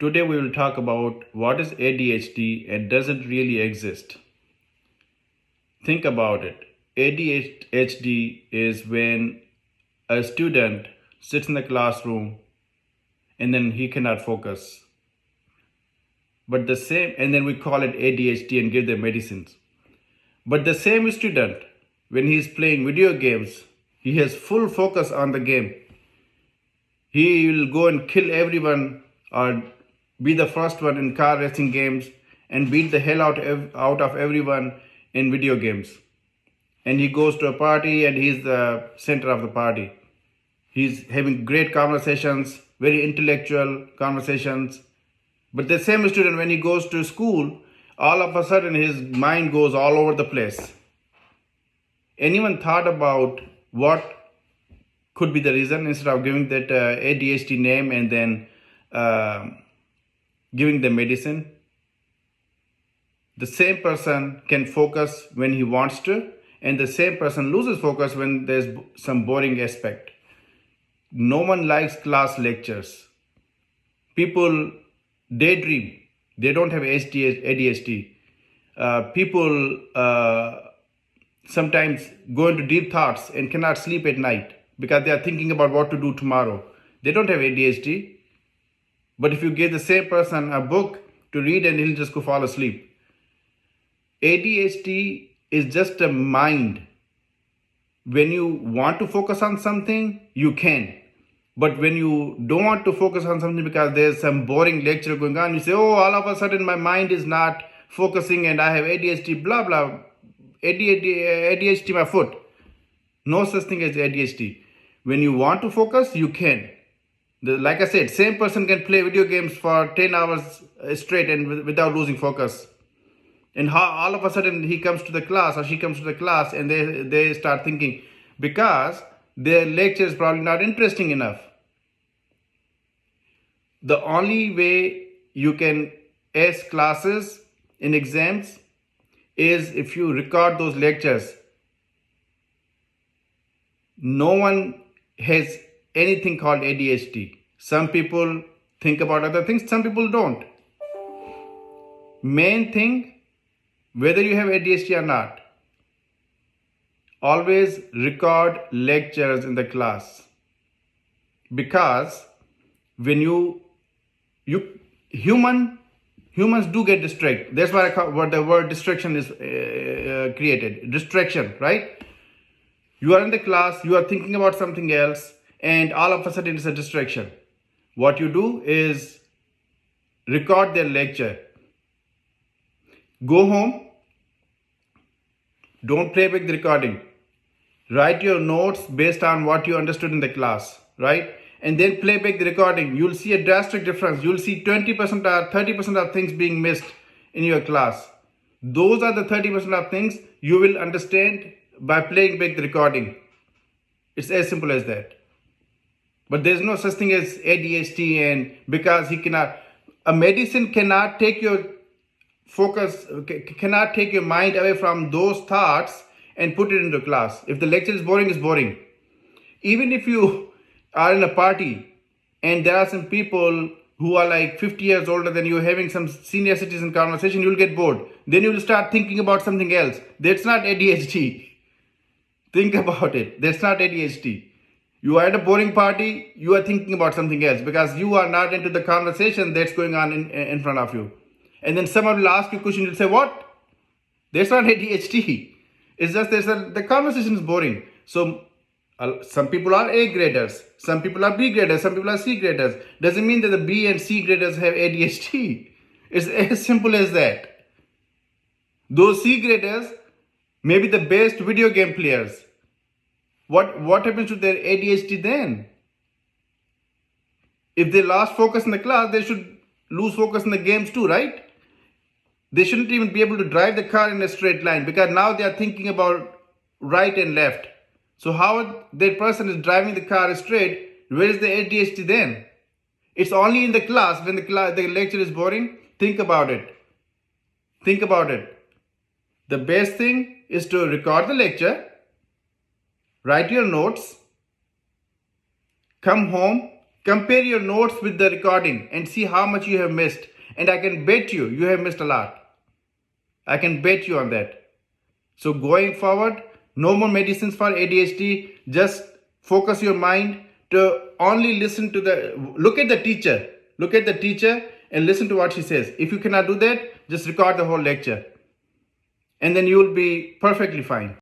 Today we will talk about what is ADHD and does it really exist. Think about it. ADHD is when a student sits in the classroom and then he cannot focus. But the same, and then we call it ADHD and give them medicines. But the same student, when he's playing video games, he has full focus on the game. He will go and kill everyone or be the first one in car racing games and beat the hell out of everyone in video games. And he goes to a party and he's the center of the party. He's having great conversations, very intellectual conversations. But the same student, when he goes to school, all of a sudden his mind goes all over the place. Anyone thought about what could be the reason instead of giving that ADHD name and then giving the medicine? The same person can focus when he wants to, and the same person loses focus when there's some boring aspect. No one likes class lectures. People daydream. They don't have ADHD. People sometimes go into deep thoughts and cannot sleep at night because they are thinking about what to do tomorrow. They don't have ADHD. But if you give the same person a book to read and he'll just go fall asleep. ADHD is just a mind. When you want to focus on something, you can. But when you don't want to focus on something because there's some boring lecture going on, you say, oh, all of a sudden my mind is not focusing and I have ADHD, blah, blah. ADHD my foot. No such thing as ADHD. When you want to focus, you can. Like I said, same person can play video games for 10 hours straight and without losing focus. And all of a sudden he comes to the class or she comes to the class and they start thinking because their lecture is probably not interesting enough. The only way you can ace classes in exams is if you record those lectures. No one has anything called ADHD. Some people think about other things, some people don't. Main thing, whether you have ADHD or not, always record lectures in the class. Because when humans do get distracted. That's what the word distraction is created. Distraction, right? You are in the class, you are thinking about something else, and all of a sudden it's a distraction. What you do is record their lecture. Go home, don't play back the recording. Write your notes based on what you understood in the class, right? And then play back the recording. You'll see a drastic difference. You'll see 20% or 30% of things being missed in your class. Those are the 30% of things you will understand by playing back the recording. It's as simple as that. But there's no such thing as ADHD, and because a medicine cannot take your focus, cannot take your mind away from those thoughts and put it into class. If the lecture is boring, it's boring. Even if you are in a party and there are some people who are like 50 years older than you, having some senior citizen conversation, you'll get bored. Then you will start thinking about something else. That's not ADHD. Think about it. That's not ADHD. You are at a boring party, you are thinking about something else because you are not into the conversation that's going on in front of you. And then someone will ask you a question, you'll say, what? That's not ADHD. It's just the conversation is boring. So some people are A graders, some people are B graders, some people are C graders. Doesn't mean that the B and C graders have ADHD. It's as simple as that. Those C graders may be the best video game players. What happens to their ADHD then? If they lost focus in the class, they should lose focus in the games too, right? They shouldn't even be able to drive the car in a straight line because now they are thinking about right and left. So how that person is driving the car straight, where is the ADHD then? It's only in the class when the lecture is boring. Think about it. Think about it. The best thing is to record the lecture, write your notes, come home, Compare your notes with the recording and see how much you have missed. And I can bet you have missed a lot. I can bet you on that. So going forward, no more medicines for ADHD. Just focus your mind to only look at the teacher. Look at the teacher and listen to what she says. If you cannot do that, just record the whole lecture. And then you will be perfectly fine.